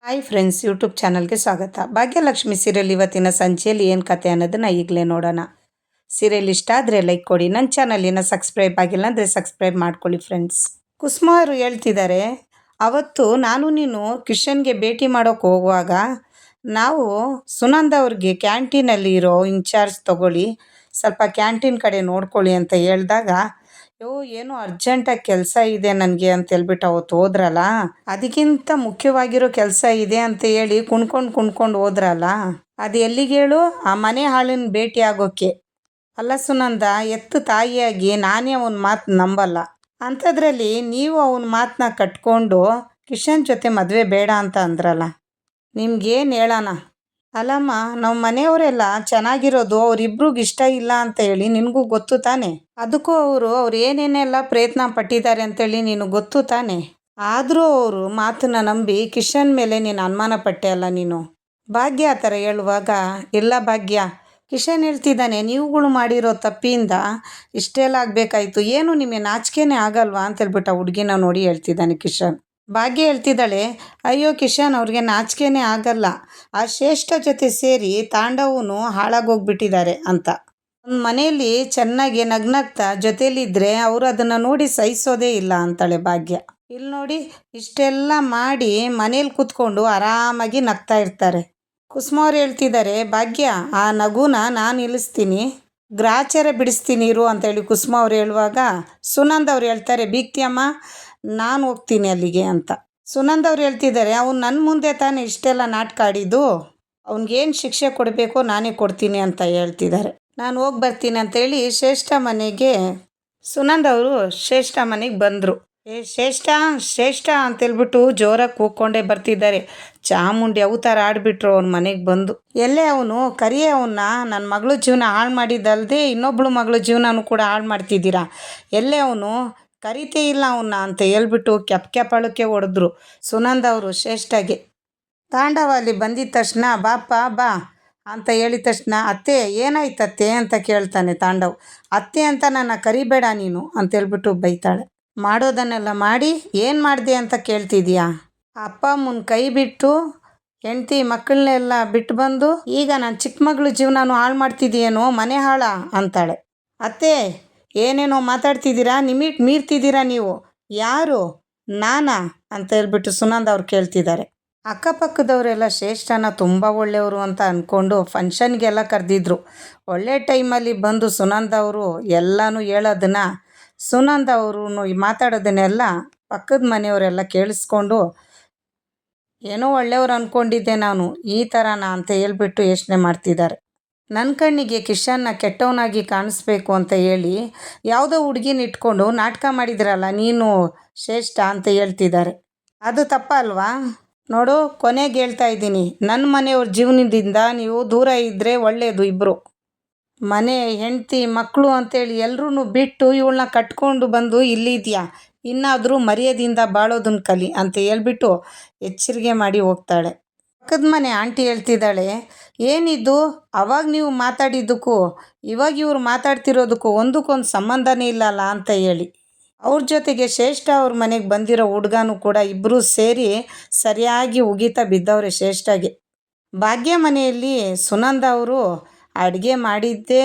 Hi friends, YouTube ಚಾನಲ್ಗೆ ಸ್ವಾಗತ. Bhagyalakshmi serial ಇವತ್ತಿನ ಸಂಚಿಕೆಯಲ್ಲಿ ಏನು ಕತೆ ಅನ್ನೋದನ್ನು ಈಗಲೇ ನೋಡೋಣ. ಸೀರಿಯಲ್ ಇಷ್ಟ ಆದರೆ ಲೈಕ್ ಕೊಡಿ. ನನ್ನ ಚಾನಲಿನ ಸಬ್ಸ್ಕ್ರೈಬ್ ಆಗಿಲ್ಲ ಅಂದರೆ ಸಬ್ಸ್ಕ್ರೈಬ್ ಮಾಡ್ಕೊಳ್ಳಿ ಫ್ರೆಂಡ್ಸ್. ಕುಸುಮ ಅವರು ಹೇಳ್ತಿದ್ದಾರೆ, ಅವತ್ತು ನಾನು ನೀನು ಕಿಶನ್ಗೆ ಭೇಟಿ ಮಾಡೋಕ್ಕೆ ಹೋಗುವಾಗ ನಾವು ಸುನಂದ ಅವ್ರಿಗೆ ಕ್ಯಾಂಟೀನಲ್ಲಿ ಇರೋ ಇನ್ಚಾರ್ಜ್ ತೊಗೊಳ್ಳಿ, ಸ್ವಲ್ಪ ಕ್ಯಾಂಟೀನ್ ಕಡೆ ನೋಡ್ಕೊಳ್ಳಿ ಅಂತ ಹೇಳಿದಾಗ, ಏನೋ ಅರ್ಜೆಂಟಾಗಿ ಕೆಲಸ ಇದೆ ನನಗೆ ಅಂತ ಹೇಳ್ಬಿಟ್ಟು ಅವತ್ತು ಹೋದ್ರಲ್ಲ, ಅದಕ್ಕಿಂತ ಮುಖ್ಯವಾಗಿರೋ ಕೆಲಸ ಇದೆ ಅಂತ ಹೇಳಿ ಕುಣ್ಕೊಂಡು ಹೋದ್ರಲ್ಲ, ಅದು ಎಲ್ಲಿಗೆ ಹೇಳು? ಆ ಮನೆ ಹಾಳಿನ ಭೇಟಿ ಆಗೋಕ್ಕೆ. ಅಲ್ಲ ಸುನಂದ, ಎತ್ತು ತಾಯಿಯಾಗಿ ನಾನೇ ಅವನ ಮಾತು ನಂಬಲ್ಲ. ಅಂಥದ್ರಲ್ಲಿ ನೀವು ಅವನ ಮಾತನ್ನ ಕಟ್ಕೊಂಡು ಕಿಶನ್ ಜೊತೆ ಮದುವೆ ಬೇಡ ಅಂತ ಅಂದ್ರಲ್ಲ, ನಿಮ್ಗೇನು ಹೇಳೋಣ? ಅಲ್ಲಮ್ಮ, ನಮ್ಮ ಮನೆಯವರೆಲ್ಲ ಚೆನ್ನಾಗಿರೋದು ಅವರಿಬ್ರಿಗೂ ಇಷ್ಟ ಇಲ್ಲ ಅಂತ ಹೇಳಿ ನಿನಗೂ ಗೊತ್ತು ತಾನೆ. ಅದಕ್ಕೂ ಅವ್ರು ಏನೇನೆಲ್ಲ ಪ್ರಯತ್ನ ಪಟ್ಟಿದ್ದಾರೆ ಅಂತೇಳಿ ನಿನಗೆ ಗೊತ್ತು ತಾನೆ. ಆದರೂ ಅವರು ಮಾತನ್ನ ನಂಬಿ ಕಿಶನ್ ಮೇಲೆ ನೀನು ಅನುಮಾನ ಪಟ್ಟೆ ಅಲ್ಲ ನೀನು. ಭಾಗ್ಯ ಆ ಥರ ಹೇಳುವಾಗ, ಇಲ್ಲ ಭಾಗ್ಯ, ಕಿಶನ್ ಹೇಳ್ತಿದ್ದಾನೆ ನೀವುಗಳು ಮಾಡಿರೋ ತಪ್ಪಿಂದ ಇಷ್ಟೆಲ್ಲ ಆಗಬೇಕಾಯ್ತು, ಏನು ನಿಮಗೆ ನಾಚಿಕೆನೇ ಆಗಲ್ವಾ ಅಂತ ಹೇಳ್ಬಿಟ್ಟು ಆ ಹುಡುಗಿನ ನೋಡಿ ಹೇಳ್ತಿದ್ದಾನೆ ಕಿಶನ್. ಭಾಗ್ಯ ಹೇಳ್ತಿದ್ದಾಳೆ, ಅಯ್ಯೋ ಕಿಶನ್, ಅವ್ರಿಗೆ ನಾಚಿಕೆನೇ ಆಗಲ್ಲ, ಆ ಶ್ರೇಷ್ಠ ಜೊತೆ ಸೇರಿ ತಾಂಡವನು ಹಾಳಾಗೋಗ್ಬಿಟ್ಟಿದ್ದಾರೆ ಅಂತ. ಒಂದು ಮನೆಯಲ್ಲಿ ಚೆನ್ನಾಗಿ ನಗ್ನಗ್ತಾ ಜೊತೇಲಿದ್ದರೆ ಅವರು ಅದನ್ನು ನೋಡಿ ಸಹಿಸೋದೇ ಇಲ್ಲ ಅಂತಾಳೆ ಭಾಗ್ಯ. ಇಲ್ಲಿ ನೋಡಿ, ಇಷ್ಟೆಲ್ಲ ಮಾಡಿ ಮನೇಲಿ ಕೂತ್ಕೊಂಡು ಆರಾಮಾಗಿ ನಗ್ತಾ ಇರ್ತಾರೆ. ಕುಸುಮ ಅವ್ರು ಹೇಳ್ತಿದ್ದಾರೆ, ಭಾಗ್ಯ, ಆ ನಗುನ ನಾನು ನಿಲ್ಲಿಸ್ತೀನಿ, ಗ್ರಾಚಾರ ಬಿಡಿಸ್ತೀನಿ ಇರು ಅಂತೇಳಿ ಕುಸುಮ ಅವ್ರು ಹೇಳುವಾಗ, ಸುನಂದ್ ಅವ್ರು ಹೇಳ್ತಾರೆ, ಬೀಗ್ತಿಯಮ್ಮ, ನಾನು ಹೋಗ್ತೀನಿ ಅಲ್ಲಿಗೆ ಅಂತ. ಸುನಂದ್ ಅವ್ರು ಹೇಳ್ತಿದ್ದಾರೆ, ಅವ್ನು ನನ್ನ ಮುಂದೆ ತಾನೇ ಇಷ್ಟೆಲ್ಲ ನಾಟಕ ಆಡಿದ್ದು, ಅವ್ನಿಗೇನು ಶಿಕ್ಷೆ ಕೊಡಬೇಕೋ ನಾನೇ ಕೊಡ್ತೀನಿ ಅಂತ ಹೇಳ್ತಿದ್ದಾರೆ. ನಾನು ಹೋಗಿ ಬರ್ತೀನಿ ಅಂತೇಳಿ ಶ್ರೇಷ್ಠ ಮನೆಗೆ ಸುನಂದ್ ಅವರು ಶ್ರೇಷ್ಠ ಮನೆಗೆ ಬಂದರು. ಶ್ರೇಷ್ಠ ಅಂತೇಳ್ಬಿಟ್ಟು ಜೋರಾಗಿ ಕೂಗ್ಕೊಂಡೇ ಬರ್ತಿದ್ದಾರೆ. ಚಾಮುಂಡಿ ಅವತಾರ ಆಡಿಬಿಟ್ರು ಅವ್ನ ಮನೆಗೆ ಬಂದು. ಎಲ್ಲೇ ಅವನು ಕರಿಯೇ ಅವನ್ನ, ನನ್ನ ಮಗಳು ಜೀವನ ಹಾಳು ಮಾಡಿದ್ದಲ್ಲದೆ ಇನ್ನೊಬ್ಳು ಮಗಳು ಜೀವನನೂ ಕೂಡ ಹಾಳು ಮಾಡ್ತಿದ್ದೀರಾ, ಎಲ್ಲೇ ಅವನು, ಕರಿತೇ ಇಲ್ಲ ಅವನ್ನ ಅಂತ ಹೇಳ್ಬಿಟ್ಟು ಕೆಪ್ಪಾಳಕ್ಕೆ ಹೊಡೆದ್ರು ಸುನಂದ್ ಅವರು ಶ್ರೇಷ್ಠಗೆ. ತಾಂಡವ ಅಲ್ಲಿ ಬಂದಿದ್ದ ತಕ್ಷಣ, ಬಾಪ ಬಾ ಅಂತ ಹೇಳಿದ ತಕ್ಷಣ, ಅತ್ತೆ ಏನಾಯ್ತತ್ತೆ ಅಂತ ಕೇಳ್ತಾನೆ ತಾಂಡವ್. ಅತ್ತೆ ಅಂತ ನನ್ನ ಕರಿಬೇಡ ನೀನು ಅಂತೇಳ್ಬಿಟ್ಟು ಬೈತಾಳೆ. ಮಾಡೋದನ್ನೆಲ್ಲ ಮಾಡಿ ಏನು ಮಾಡಿದೆ ಅಂತ ಕೇಳ್ತಿದ್ಯಾ? ಅಪ್ಪ ಅಮ್ಮನ ಕೈ ಬಿಟ್ಟು ಹೆಂಡ್ತಿ ಮಕ್ಕಳನ್ನೆಲ್ಲ ಬಿಟ್ಟು ಬಂದು ಈಗ ನಾನು ಚಿಕ್ಕ ಮಗಳು ಜೀವನನೂ ಹಾಳು ಮಾಡ್ತಿದ್ದೀಯೇನೋ, ಮನೆ ಹಾಳ ಅಂತಾಳೆ. ಅತ್ತೆ ಏನೇನೋ ಮಾತಾಡ್ತಿದ್ದೀರಾ, ಮೀರ್ತಿದ್ದೀರಾ ನೀವು, ಯಾರು, ನಾನಾ ಅಂತ ಹೇಳ್ಬಿಟ್ಟು ಸುನಂದ್ ಅವ್ರು ಕೇಳ್ತಿದ್ದಾರೆ. ಅಕ್ಕಪಕ್ಕದವರೆಲ್ಲ ಶ್ರೇಷ್ಠನ ತುಂಬ ಒಳ್ಳೆಯವರು ಅಂತ ಅಂದ್ಕೊಂಡು ಫಂಕ್ಷನ್ಗೆಲ್ಲ ಕರೆದಿದ್ರು. ಒಳ್ಳೆ ಟೈಮಲ್ಲಿ ಬಂದು ಸುನಂದ್ ಅವರು ಎಲ್ಲನೂ ಹೇಳೋದನ್ನು, ಸುನಂದ್ ಅವರು ಮಾತಾಡೋದನ್ನೆಲ್ಲ ಪಕ್ಕದ ಮನೆಯವರೆಲ್ಲ ಕೇಳಿಸ್ಕೊಂಡು, ಏನೋ ಒಳ್ಳೆಯವ್ರು ಅಂದ್ಕೊಂಡಿದ್ದೆ ನಾನು, ಈ ಥರನಾ ಅಂತ ಹೇಳ್ಬಿಟ್ಟು ಯೋಚನೆ ಮಾಡ್ತಿದ್ದಾರೆ. ನನ್ನ ಕಣ್ಣಿಗೆ ಕಿಶನ್ನ ಕೆಟ್ಟವನಾಗಿ ಕಾಣಿಸ್ಬೇಕು ಅಂತ ಹೇಳಿ ಯಾವುದೋ ಹುಡುಗಿನ ಇಟ್ಕೊಂಡು ನಾಟಕ ಮಾಡಿದ್ರಲ್ಲ ನೀನು ಶ್ರೇಷ್ಠ ಅಂತ ಹೇಳ್ತಿದ್ದಾರೆ. ಅದು ತಪ್ಪ ಅಲ್ವಾ? ನೋಡು, ಕೊನೆಗೆ ಹೇಳ್ತಾ ಇದ್ದೀನಿ, ನನ್ನ ಮನೆಯವ್ರ ಜೀವನದಿಂದ ನೀವು ದೂರ ಇದ್ದರೆ ಒಳ್ಳೆಯದು. ಇಬ್ಬರು ಮನೆ ಹೆಂಡತಿ ಮಕ್ಕಳು ಅಂತೇಳಿ ಎಲ್ಲರೂ ಬಿಟ್ಟು ಇವಳನ್ನ ಕಟ್ಕೊಂಡು ಬಂದು ಇಲ್ಲಿದೆಯಾ, ಇನ್ನಾದರೂ ಮರ್ಯಾದೆಯಿಂದ ಬಾಳೋದನ್ನ ಕಲಿ ಅಂತ ಹೇಳ್ಬಿಟ್ಟು ಎಚ್ಚರಿಕೆ ಮಾಡಿ ಹೋಗ್ತಾಳೆ. ಪಕ್ಕದ ಮನೆ ಆಂಟಿ ಹೇಳ್ತಿದ್ದಾಳೆ, ಏನಿದ್ದು ಅವಾಗ ನೀವು ಮಾತಾಡಿದ್ದಕ್ಕೂ ಇವಾಗ ಇವ್ರು ಮಾತಾಡ್ತಿರೋದಕ್ಕೂ ಒಂದಕ್ಕೊಂದು ಸಂಬಂಧನೇ ಇಲ್ಲಲ್ಲ ಅಂತ ಹೇಳಿ. ಅವ್ರ ಜೊತೆಗೆ ಶ್ರೇಷ್ಠ ಅವ್ರ ಮನೆಗೆ ಬಂದಿರೋ ಹುಡುಗನೂ ಕೂಡ ಇಬ್ಬರೂ ಸೇರಿ ಸರಿಯಾಗಿ ಉಗಿತಾ ಬಿದ್ದವ್ರೆ ಶ್ರೇಷ್ಠಗೆ. ಭಾಗ್ಯ ಮನೆಯಲ್ಲಿ ಸುನಂದ ಅವರು ಅಡುಗೆ ಮಾಡಿದ್ದೇ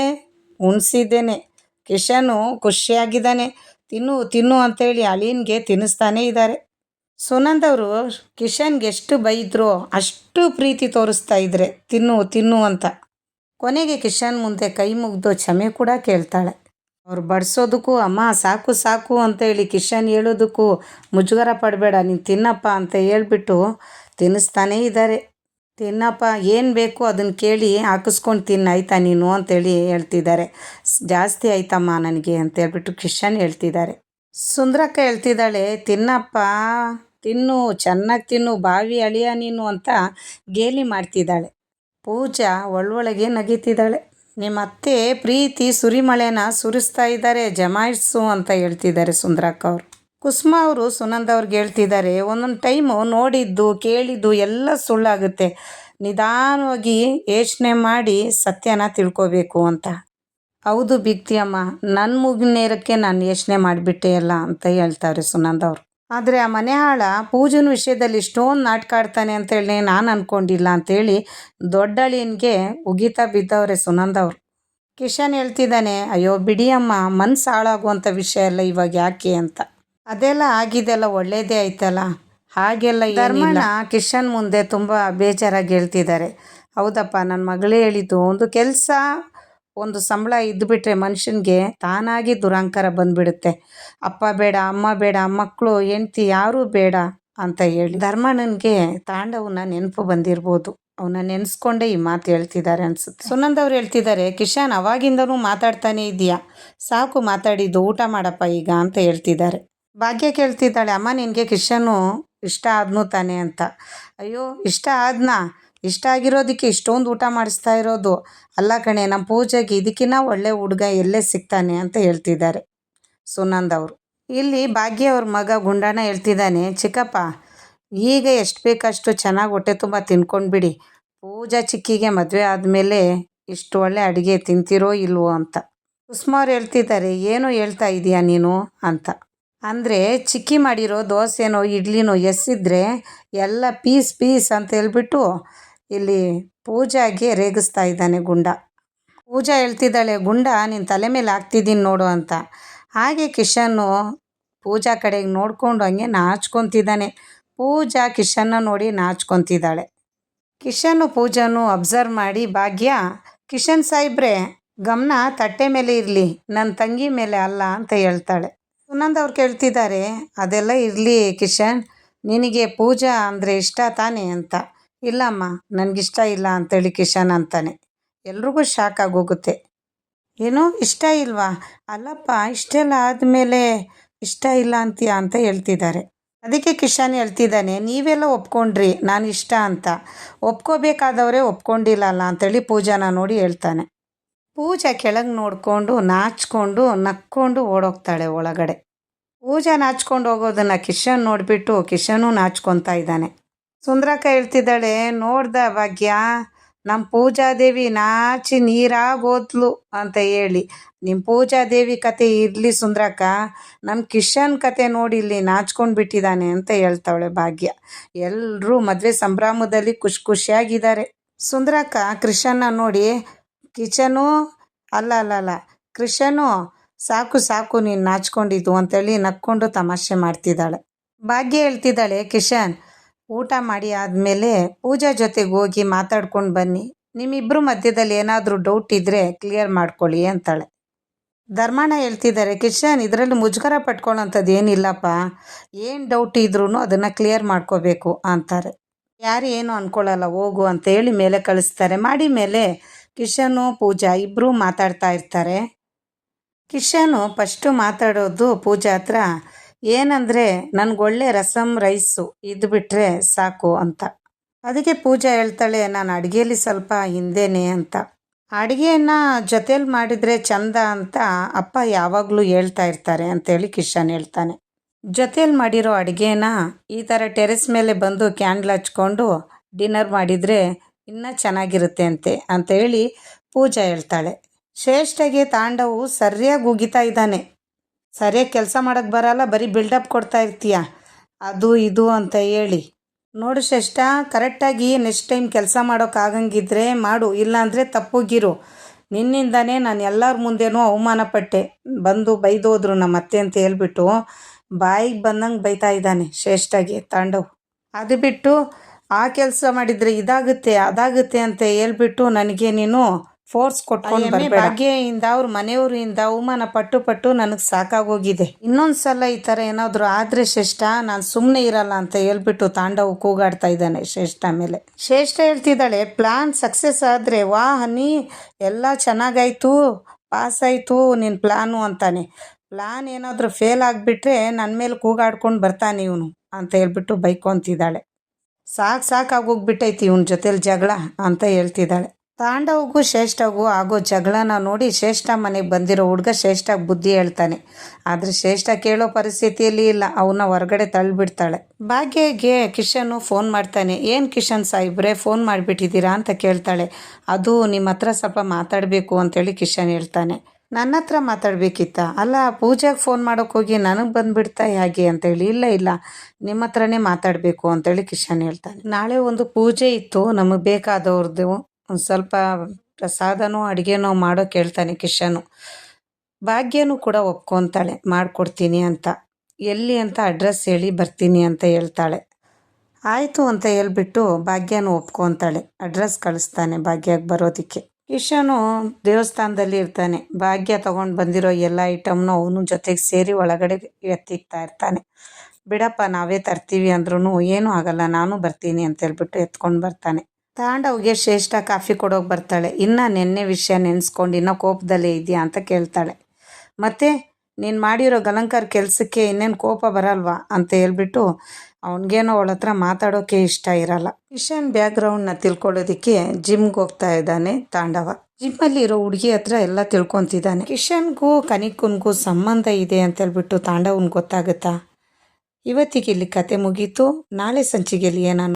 ಉಣಿಸಿದ್ದೇನೆ, ಕಿಶನು ಖುಷಿಯಾಗಿದ್ದಾನೆ, ತಿನ್ನು ಅಂತೇಳಿ ಅಳಿಯನ್ಗೆ ತಿನ್ನಿಸ್ತಾನೇ ಇದ್ದಾರೆ. ಸುನಂದ್ ಅವರು ಕಿಶನ್ಗೆ ಎಷ್ಟು ಬೈದ್ರೋ ಅಷ್ಟು ಪ್ರೀತಿ ತೋರಿಸ್ತಾ ಇದ್ರೆ, ತಿನ್ನು ಅಂತ. ಕೊನೆಗೆ ಕಿಶನ್ ಮುಂದೆ ಕೈ ಮುಗಿದು ಕ್ಷಮೆ ಕೂಡ ಕೇಳ್ತಾಳೆ. ಅವ್ರು ಬಡಿಸೋದಕ್ಕೂ, ಅಮ್ಮ ಸಾಕು ಅಂತೇಳಿ ಕಿಶನ್ ಹೇಳೋದಕ್ಕೂ ಮುಜುಗರ ಪಡಬೇಡ, ನೀನು ತಿನ್ನಪ್ಪ ಅಂತ ಹೇಳ್ಬಿಟ್ಟು ತಿನ್ನಿಸ್ತಾನೇ ಇದ್ದಾರೆ. ತಿನ್ನಪ್ಪ, ಏನು ಬೇಕು ಅದನ್ನು ಕೇಳಿ ಹಾಕಿಸ್ಕೊಂಡು ತಿನ್ನು ಆಯ್ತಾ ನೀನು ಅಂತೇಳಿ ಹೇಳ್ತಿದ್ದಾರೆ. ಜಾಸ್ತಿ ಆಯ್ತಮ್ಮ ನನಗೆ ಅಂತೇಳ್ಬಿಟ್ಟು ಕಿಶನ್ ಹೇಳ್ತಿದ್ದಾರೆ. ಸುಂದ್ರಕ್ಕ ಹೇಳ್ತಿದ್ದಾಳೆ, ತಿನ್ನಪ್ಪ ತಿನ್ನು, ಚೆನ್ನಾಗಿ ತಿನ್ನು, ಬಾವಿ ಅಳಿಯ ನೀನು ಅಂತ ಗೇಲಿ ಮಾಡ್ತಿದ್ದಾಳೆ. ಪೂಜಾ ಒಳೊಳಗೆ ನಗಿತಿದ್ದಾಳೆ. ನಿಮ್ಮ ಅತ್ತೆ ಪ್ರೀತಿ ಸುರಿಮಳೆನ ಸುರಿಸ್ತಾ ಇದ್ದಾರೆ, ಜಮಾಯಿಸು ಅಂತ ಹೇಳ್ತಿದ್ದಾರೆ ಸುಂದ್ರಕ್ಕ ಅವರು. ಕುಸುಮ ಅವರು ಸುನಂದ್ ಅವ್ರಿಗೆ ಹೇಳ್ತಿದ್ದಾರೆ, ಒಂದೊಂದು ಟೈಮು ನೋಡಿದ್ದು ಕೇಳಿದ್ದು ಎಲ್ಲ ಸುಳ್ಳಾಗುತ್ತೆ, ನಿಧಾನವಾಗಿ ಯೋಚನೆ ಮಾಡಿ ಸತ್ಯನ ತಿಳ್ಕೊಬೇಕು ಅಂತ. ಹೌದು ಬಿಗ್ತಿಯಮ್ಮ, ನನ್ನ ಮುಗಿನೇರಕ್ಕೆ ನಾನು ಯೋಚನೆ ಮಾಡಿಬಿಟ್ಟೆ ಅಲ್ಲ ಅಂತ ಹೇಳ್ತಾರೆ ಸುನಂದ್ ಅವರು. ಆದರೆ ಆ ಮನೆ ಆಳ ಪೂಜನ ವಿಷಯದಲ್ಲಿ ಇಷ್ಟೊಂದು ನಾಟಕ ಆಡ್ತಾನೆ ಅಂತೇಳಿ ನಾನು ಅಂದ್ಕೊಂಡಿಲ್ಲ ಅಂತೇಳಿ ದೊಡ್ಡಳಿಯನಿಗೆ ಉಗಿತಾ ಬಿದ್ದವ್ರೆ ಸುನಂದವ್ರು. ಕಿಶನ್ ಹೇಳ್ತಿದ್ದಾನೆ, ಅಯ್ಯೋ ಬಿಡಿ ಅಮ್ಮ, ಮನ್ಸು ಹಾಳಾಗುವಂಥ ವಿಷಯ ಎಲ್ಲ ಇವಾಗ ಯಾಕೆ ಅಂತ. ಅದೆಲ್ಲ ಆಗಿದೆಲ್ಲ ಒಳ್ಳೇದೇ ಆಯ್ತಲ್ಲ, ಹಾಗೆಲ್ಲ ಧರ್ಮಣ್ಣ ಕಿಶನ್ ಮುಂದೆ ತುಂಬ ಬೇಜಾರಾಗಿ ಹೇಳ್ತಿದ್ದಾರೆ. ಹೌದಪ್ಪ, ನನ್ನ ಮಗಳೇ ಹೇಳಿದ್ದು, ಒಂದು ಕೆಲಸ ಒಂದು ಸಂಬಳ ಇದ್ದುಬಿಟ್ರೆ ಮನುಷ್ಯನಿಗೆ ತಾನಾಗಿ ದುರಹಂಕಾರ ಬಂದುಬಿಡುತ್ತೆ. ಅಪ್ಪ ಬೇಡ, ಅಮ್ಮ ಬೇಡ, ಮಕ್ಕಳು ಹೆಂಡ್ತಿ ಯಾರೂ ಬೇಡ ಅಂತ ಹೇಳಿ ಧರ್ಮಣ್ಣನಿಗೆ ತಾಂಡವನ ನೆನಪು ಬಂದಿರ್ಬೋದು. ಅವನ್ನ ನೆನೆಸ್ಕೊಂಡೇ ಈ ಮಾತು ಹೇಳ್ತಿದ್ದಾರೆ ಅನ್ಸುತ್ತೆ. ಸುನಂದವ್ರು ಹೇಳ್ತಿದ್ದಾರೆ, ಕಿಶನ್ ಅವಾಗಿಂದನೂ ಮಾತಾಡ್ತಾನೆ ಇದೆಯಾ, ಸಾಕು ಮಾತಾಡಿದ್ದು, ಊಟ ಮಾಡಪ್ಪ ಈಗ ಅಂತ ಹೇಳ್ತಿದ್ದಾರೆ. ಭಾಗ್ಯ ಕೇಳ್ತಿದ್ದಾಳೆ, ಅಮ್ಮ ನಿನಗೆ ಕಿಶನ್ನು ಇಷ್ಟ ಆದ್ನು ತಾನೆ ಅಂತ. ಅಯ್ಯೋ ಇಷ್ಟ ಆದ್ನಾ, ಇಷ್ಟ ಆಗಿರೋದಕ್ಕೆ ಇಷ್ಟೊಂದು ಊಟ ಮಾಡಿಸ್ತಾ ಇರೋದು. ಅಲ್ಲ ಕಣೆ, ನಮ್ಮ ಪೂಜೆಗೆ ಇದಕ್ಕಿಂತ ಒಳ್ಳೆ ಹುಡುಗ ಎಲ್ಲೇ ಸಿಗ್ತಾನೆ ಅಂತ ಹೇಳ್ತಿದ್ದಾರೆ ಸುನಂದವರು. ಇಲ್ಲಿ ಭಾಗ್ಯ ಅವ್ರ ಮಗ ಗುಂಡಣ್ಣ ಹೇಳ್ತಿದ್ದಾನೆ, ಚಿಕ್ಕಪ್ಪ ಈಗ ಎಷ್ಟು ಬೇಕಷ್ಟು ಚೆನ್ನಾಗಿ ಹೊಟ್ಟೆ ತುಂಬ ತಿನ್ಕೊಂಡ್ಬಿಡಿ, ಪೂಜಾ ಚಿಕ್ಕಿಗೆ ಮದುವೆ ಆದಮೇಲೆ ಇಷ್ಟು ಒಳ್ಳೆ ಅಡುಗೆ ತಿಂತಿರೋ ಇಲ್ವೋ ಅಂತ. ಕುಸುಮವ್ರು ಹೇಳ್ತಿದ್ದಾರೆ, ಏನು ಹೇಳ್ತಾ ಇದೀಯಾ ನೀನು ಅಂತ. ಅಂದರೆ ಚಿಕ್ಕಿ ಮಾಡಿರೋ ದೋಸೆನೋ ಇಡ್ಲಿನೋ ಎಸ್ಸಿದ್ರೆ ಎಲ್ಲ ಪೀಸ್ ಪೀಸ್ ಅಂತ ಹೇಳ್ಬಿಟ್ಟು ಇಲ್ಲಿ ಪೂಜಾಗೆ ರೇಗಿಸ್ತಾ ಇದ್ದಾನೆ ಗುಂಡ. ಪೂಜಾ ಹೇಳ್ತಿದ್ದಾಳೆ, ಗುಂಡ ನಿನ್ನ ತಲೆ ಮೇಲೆ ಹಾಕ್ತಿದ್ದೀನಿ ನೋಡು ಅಂತ. ಹಾಗೆ ಕಿಶನ್ನು ಪೂಜಾ ಕಡೆಗೆ ನೋಡ್ಕೊಂಡು ಹಂಗೆ ನಾಚ್ಕೊತಿದ್ದಾನೆ. ಪೂಜಾ ಕಿಶನ್ನ ನೋಡಿ ನಾಚ್ಕೊತಿದ್ದಾಳೆ. ಕಿಶನ್ನು ಪೂಜಾನು ಅಬ್ಸರ್ವ್ ಮಾಡಿ, ಭಾಗ್ಯ ಕಿಶನ್ ಸಾಯಿಬ್ರೆ ಗಮನ ತಟ್ಟೆ ಮೇಲೆ ಇರಲಿ, ನನ್ನ ತಂಗಿ ಮೇಲೆ ಅಲ್ಲ ಅಂತ ಹೇಳ್ತಾಳೆ. ಸುನಂದ್ ಅವ್ರು ಕೇಳ್ತಿದ್ದಾರೆ, ಅದೆಲ್ಲ ಇರಲಿ ಕಿಶನ್, ನಿನಗೆ ಪೂಜಾ ಅಂದರೆ ಇಷ್ಟ ತಾನೇ ಅಂತ. ಇಲ್ಲಮ್ಮ ನನಗಿಷ್ಟ ಇಲ್ಲ ಅಂತೇಳಿ ಕಿಶನ್ ಅಂತಾನೆ. ಎಲ್ರಿಗೂ ಶಾಕ್ ಆಗೋಗುತ್ತೆ. ಏನೋ ಇಷ್ಟ ಇಲ್ವಾ, ಅಲ್ಲಪ್ಪ ಇಷ್ಟೆಲ್ಲ ಆದಮೇಲೆ ಇಷ್ಟ ಇಲ್ಲ ಅಂತೀಯ ಅಂತ ಹೇಳ್ತಿದ್ದಾರೆ. ಅದಕ್ಕೆ ಕಿಶನ್ ಹೇಳ್ತಿದ್ದಾನೆ, ನೀವೆಲ್ಲ ಒಪ್ಕೊಂಡ್ರಿ ನಾನು ಇಷ್ಟ ಅಂತ, ಒಪ್ಕೋಬೇಕಾದವರೇ ಒಪ್ಕೊಂಡಿಲ್ಲ ಅಲ್ಲ ಅಂತೇಳಿ ಪೂಜಾನ ನೋಡಿ ಹೇಳ್ತಾನೆ. ಪೂಜಾ ಕೆಳಗೆ ನೋಡಿಕೊಂಡು ನಾಚ್ಕೊಂಡು ನಕ್ಕೊಂಡು ಓಡೋಗ್ತಾಳೆ ಒಳಗಡೆ. ಪೂಜಾ ನಾಚ್ಕೊಂಡು ಹೋಗೋದನ್ನು ಕಿಶನ್ ನೋಡಿಬಿಟ್ಟು ಕಿಶನು ನಾಚ್ಕೊತಾ ಇದ್ದಾನೆ. ಸುಂದ್ರಕ್ಕ ಹೇಳ್ತಿದ್ದಾಳೆ, ನೋಡ್ದ ಭಾಗ್ಯ, ನಮ್ಮ ಪೂಜಾದೇವಿ ನಾಚಿ ನೀರಾಗೋದ್ಲು ಅಂತ ಹೇಳಿ. ನಿಮ್ಮ ಪೂಜಾದೇವಿ ಕತೆ ಇರಲಿ ಸುಂದ್ರಕ್ಕ, ನಮ್ಮ ಕಿಶನ್ ಕತೆ ನೋಡಿ ಇಲ್ಲಿ ನಾಚ್ಕೊಂಡು ಬಿಟ್ಟಿದ್ದಾನೆ ಅಂತ ಹೇಳ್ತಾವಳೆ ಭಾಗ್ಯ. ಎಲ್ಲರೂ ಮದುವೆ ಸಂಭ್ರಮದಲ್ಲಿ ಖುಷಿಯಾಗಿದ್ದಾರೆ. ಸುಂದ್ರಕ್ಕ ಕೃಷ್ಣನ ನೋಡಿ, ಕಿಚನು ಅಲ್ಲ ಕೃಷ್ಣನು ಸಾಕು ಸಾಕು ನೀನು ನಾಚ್ಕೊಂಡಿದ್ದು ಅಂತೇಳಿ ನಕ್ಕೊಂಡು ತಮಾಷೆ ಮಾಡ್ತಿದ್ದಾಳೆ. ಭಾಗ್ಯ ಹೇಳ್ತಿದ್ದಾಳೆ, ಕಿಶನ್ ಊಟ ಮಾಡಿ ಆದಮೇಲೆ ಪೂಜಾ ಜೊತೆಗೆ ಹೋಗಿ ಮಾತಾಡ್ಕೊಂಡು ಬನ್ನಿ, ನಿಮ್ಮಿಬ್ಬರು ಮಧ್ಯದಲ್ಲಿ ಏನಾದರೂ ಡೌಟ್ ಇದ್ದರೆ ಕ್ಲಿಯರ್ ಮಾಡ್ಕೊಳ್ಳಿ ಅಂತಾಳೆ. ಧರ್ಮಣ್ಣ ಹೇಳ್ತಿದ್ದಾರೆ, ಕಿಶನ್ ಇದರಲ್ಲಿ ಮುಜುಗರ ಪಟ್ಕೊಳ್ಳೋಂಥದ್ದು ಏನಿಲ್ಲಪ್ಪ, ಏನು ಡೌಟ್ ಇದ್ರೂ ಅದನ್ನು ಕ್ಲಿಯರ್ ಮಾಡ್ಕೋಬೇಕು ಅಂತಾರೆ. ಯಾರು ಏನು ಅಂದ್ಕೊಳ್ಳಲ್ಲ ಹೋಗು ಅಂತ ಹೇಳಿ ಮೇಲೆ ಕಳಿಸ್ತಾರೆ. ಮಾಡಿ ಮೇಲೆ ಕಿಶನು ಪೂಜಾ ಇಬ್ಬರು ಮಾತಾಡ್ತಾ ಇರ್ತಾರೆ. ಕಿಶನು ಫಸ್ಟು ಮಾತಾಡೋದು ಪೂಜಾ ಹತ್ರ, ಏನಂದರೆ ನನಗೊಳ್ಳೆ ರಸಮ್ ರೈಸು ಇದ್ಬಿಟ್ರೆ ಸಾಕು ಅಂತ. ಅದಕ್ಕೆ ಪೂಜಾ ಹೇಳ್ತಾಳೆ, ನಾನು ಅಡುಗೆಯಲ್ಲಿ ಸ್ವಲ್ಪ ಹಿಂದೆನೆ ಅಂತ. ಅಡುಗೆಯನ್ನು ಜೊತೇಲಿ ಮಾಡಿದರೆ ಚಂದ ಅಂತ ಅಪ್ಪ ಯಾವಾಗಲೂ ಹೇಳ್ತಾ ಇರ್ತಾರೆ ಅಂತೇಳಿ ಕಿಶನ್ ಹೇಳ್ತಾನೆ. ಜೊತೇಲಿ ಮಾಡಿರೋ ಅಡುಗೆನ ಈ ಥರ ಟೆರೆಸ್ ಮೇಲೆ ಬಂದು ಕ್ಯಾಂಡ್ಲ್ ಹಚ್ಕೊಂಡು ಡಿನ್ನರ್ ಮಾಡಿದರೆ ಇನ್ನೂ ಚೆನ್ನಾಗಿರುತ್ತೆ ಅಂತೇಳಿ ಪೂಜಾ ಹೇಳ್ತಾಳೆ. ಶ್ರೇಷ್ಠಗೆ ತಾಂಡವು ಸರಿಯಾಗಿ ಉಗಿತಾ ಇದ್ದಾನೆ. ಸರಿಯಾಗಿ ಕೆಲಸ ಮಾಡೋಕ್ಕೆ ಬರಲ್ಲ, ಬರೀ ಬಿಲ್ಡಪ್ ಕೊಡ್ತಾ ಇರ್ತೀಯ ಅದು ಇದು ಅಂತ ಹೇಳಿ. ನೋಡು ಶ್ರೇಷ್ಠ, ಕರೆಕ್ಟಾಗಿ ನೆಕ್ಸ್ಟ್ ಟೈಮ್ ಕೆಲಸ ಮಾಡೋಕ್ಕಾಗಂಗಿದ್ರೆ ಮಾಡು, ಇಲ್ಲಾಂದರೆ ತಪ್ಪುಗಿರು. ನಿನ್ನಿಂದನೇ ನಾನು ಎಲ್ಲರ ಮುಂದೆನೂ ಅವಮಾನ ಪಟ್ಟೆ, ಬಂದು ಬೈದೋದ್ರು ನಮ್ಮ ಅತ್ತೆ ಅಂತ ಹೇಳ್ಬಿಟ್ಟು ಬಾಯಿಗೆ ಬಂದಂಗೆ ಬೈತಾ ಇದ್ದಾನೆ ಶ್ರೇಷ್ಠಗೆ ತಾಂಡವ್. ಅದು ಬಿಟ್ಟು ಆ ಕೆಲಸ ಮಾಡಿದರೆ ಇದಾಗುತ್ತೆ ಅದಾಗುತ್ತೆ ಅಂತ ಹೇಳ್ಬಿಟ್ಟು ನನಗೆ ನೀನು ಫೋರ್ಸ್ ಕೊಟ್ಕೊಂಡು ಬರಬೇಡ. ಭಾಗ್ಯದಿಂದ ಅವ್ರ ಮನೆಯವರಿಂದ ಅವಮಾನ ಪಟ್ಟು ನನಗೆ ಸಾಕಾಗೋಗಿದೆ. ಇನ್ನೊಂದು ಸಲ ಈ ಥರ ಏನಾದರೂ ಆದರೆ ಶ್ರೇಷ್ಠ ನಾನು ಸುಮ್ಮನೆ ಇರಲ್ಲ ಅಂತ ಹೇಳ್ಬಿಟ್ಟು ತಾಂಡವ್ ಕೂಗಾಡ್ತಾ ಇದ್ದಾನೆ ಶ್ರೇಷ್ಠ ಮೇಲೆ. ಶ್ರೇಷ್ಠ ಹೇಳ್ತಿದ್ದಾಳೆ, ಪ್ಲಾನ್ ಸಕ್ಸಸ್ ಆದರೆ ವಾ ಹನಿ, ಎಲ್ಲ ಚೆನ್ನಾಗಾಯ್ತು, ಪಾಸ್ ಆಯಿತು ನಿನ್ನ ಪ್ಲಾನು ಅಂತಾನೆ. ಪ್ಲಾನ್ ಏನಾದರೂ ಫೇಲ್ ಆಗಿಬಿಟ್ರೆ ನನ್ನ ಮೇಲೆ ಕೂಗಾಡ್ಕೊಂಡು ಬರ್ತಾನೆ ಇವನು ಅಂತ ಹೇಳ್ಬಿಟ್ಟು ಬೈಕೊಂತಿದ್ದಾಳೆ. ಸಾಕಾಗೋಗ್ಬಿಟ್ಟೈತಿ ಇವನ ಜೊತೇಲಿ ಜಗಳ ಅಂತ ಹೇಳ್ತಿದ್ದಾಳೆ. ತಾಂಡವ್ಗೂ ಶ್ರೇಷ್ಠಗೂ ಆಗೋ ಜಗಳನ ನೋಡಿ ಶ್ರೇಷ್ಠ ಮನೆಗೆ ಬಂದಿರೋ ಹುಡುಗ ಶ್ರೇಷ್ಠಗೆ ಬುದ್ಧಿ ಹೇಳ್ತಾನೆ. ಆದರೆ ಶ್ರೇಷ್ಠ ಕೇಳೋ ಪರಿಸ್ಥಿತಿಯಲ್ಲಿ ಇಲ್ಲ, ಅವನ್ನ ಹೊರಗಡೆ ತಳ್ಳಿಬಿಡ್ತಾಳೆ. ಭಾಗ್ಯಗೆ ಕಿಶನು ಫೋನ್ ಮಾಡ್ತಾನೆ. ಏನು ಕಿಶನ್ ಸಾಯಿಬ್ರೆ ಫೋನ್ ಮಾಡಿಬಿಟ್ಟಿದ್ದೀರಾ ಅಂತ ಕೇಳ್ತಾಳೆ. ಅದು ನಿಮ್ಮ ಹತ್ರ ಸ್ವಲ್ಪ ಮಾತಾಡಬೇಕು ಅಂತೇಳಿ ಕಿಶನ್ ಹೇಳ್ತಾನೆ. ನನ್ನ ಹತ್ರ ಮಾತಾಡಬೇಕಿತ್ತ, ಅಲ್ಲ ಪೂಜೆಗೆ ಫೋನ್ ಮಾಡೋಕೆ ಹೋಗಿ ನನಗೆ ಬಂದುಬಿಡ್ತಾ ಹೇಗೆ ಅಂತೇಳಿ. ಇಲ್ಲ ನಿಮ್ಮ ಹತ್ರನೇ ಮಾತಾಡಬೇಕು ಅಂತೇಳಿ ಕಿಶನ್ ಹೇಳ್ತಾನೆ. ನಾಳೆ ಒಂದು ಪೂಜೆ ಇತ್ತು, ನಮಗೆ ಬೇಕಾದವ್ರದ್ದು ಒಂದು ಸ್ವಲ್ಪ ಪ್ರಸಾದನೋ ಅಡುಗೆನೋ ಮಾಡೋಕೆ ಹೇಳ್ತಾನೆ ಕಿಶನು. ಭಾಗ್ಯನೂ ಕೂಡ ಒಪ್ಕೊತಾಳೆ, ಮಾಡಿಕೊಡ್ತೀನಿ ಅಂತ. ಎಲ್ಲಿ ಅಂತ ಅಡ್ರೆಸ್ ಹೇಳಿ ಬರ್ತೀನಿ ಅಂತ ಹೇಳ್ತಾಳೆ. ಆಯಿತು ಅಂತ ಹೇಳ್ಬಿಟ್ಟು ಭಾಗ್ಯನೂ ಒಪ್ಕೊತಾಳೆ. ಅಡ್ರೆಸ್ ಕಳಿಸ್ತಾನೆ ಭಾಗ್ಯಕ್ಕೆ ಬರೋದಕ್ಕೆ. ಕಿಶನು ದೇವಸ್ಥಾನದಲ್ಲಿ ಇರ್ತಾನೆ. ಭಾಗ್ಯ ತೊಗೊಂಡು ಬಂದಿರೋ ಎಲ್ಲ ಐಟಮ್ನು ಅವನು ಜೊತೆಗೆ ಸೇರಿ ಒಳಗಡೆ ಎತ್ತಿಕ್ತಾ ಇರ್ತಾನೆ. ಬಿಡಪ್ಪ ನಾವೇ ತರ್ತೀವಿ ಅಂದ್ರೂ ಏನೂ ಆಗಲ್ಲ, ನಾನು ಬರ್ತೀನಿ ಅಂತ ಹೇಳ್ಬಿಟ್ಟು ಎತ್ಕೊಂಡು ಬರ್ತಾನೆ. ತಾಂಡವ್ಗೆ ಶ್ರೇಷ್ಠ ಕಾಫಿ ಕೊಡೋಕೆ ಬರ್ತಾಳೆ. ಇನ್ನು ನೆನ್ನೆ ವಿಷಯ ನೆನೆಸ್ಕೊಂಡು ಇನ್ನೂ ಕೋಪದಲ್ಲೇ ಇದೆಯಾ ಅಂತ ಕೇಳ್ತಾಳೆ. ಮತ್ತೆ ನೀನು ಮಾಡಿರೋ ಗಲಂಕಾರ ಕೆಲಸಕ್ಕೆ ಇನ್ನೇನು ಕೋಪ ಬರಲ್ವಾ ಅಂತ ಹೇಳ್ಬಿಟ್ಟು ಅವನಿಗೇನೋ ಅವಳ ಹತ್ರ ಮಾತಾಡೋಕೆ ಇಷ್ಟ ಇರಲ್ಲ. ಕಿಶನ್ ಬ್ಯಾಕ್ಗ್ರೌಂಡ್ನ ತಿಳ್ಕೊಳ್ಳೋದಕ್ಕೆ ಜಿಮ್ಗೆ ಹೋಗ್ತಾ ಇದ್ದಾನೆ ತಾಂಡವ. ಜಿಮ್ಮಲ್ಲಿ ಇರೋ ಹುಡುಗಿ ಹತ್ರ ಎಲ್ಲ ತಿಳ್ಕೊತಿದ್ದಾನೆ. ಕಿಶನ್ಗೂ ಕನಿಕನ್ಗೂ ಸಂಬಂಧ ಇದೆ ಅಂತ ಹೇಳ್ಬಿಟ್ಟು ತಾಂಡವನ್ಗೆ ಗೊತ್ತಾಗುತ್ತಾ. ಇವತ್ತಿಗೆ ಇಲ್ಲಿ ಕತೆ ಮುಗೀತು. ನಾಳೆ ಸಂಚಿಕೆಯಲ್ಲಿ ಏನೋ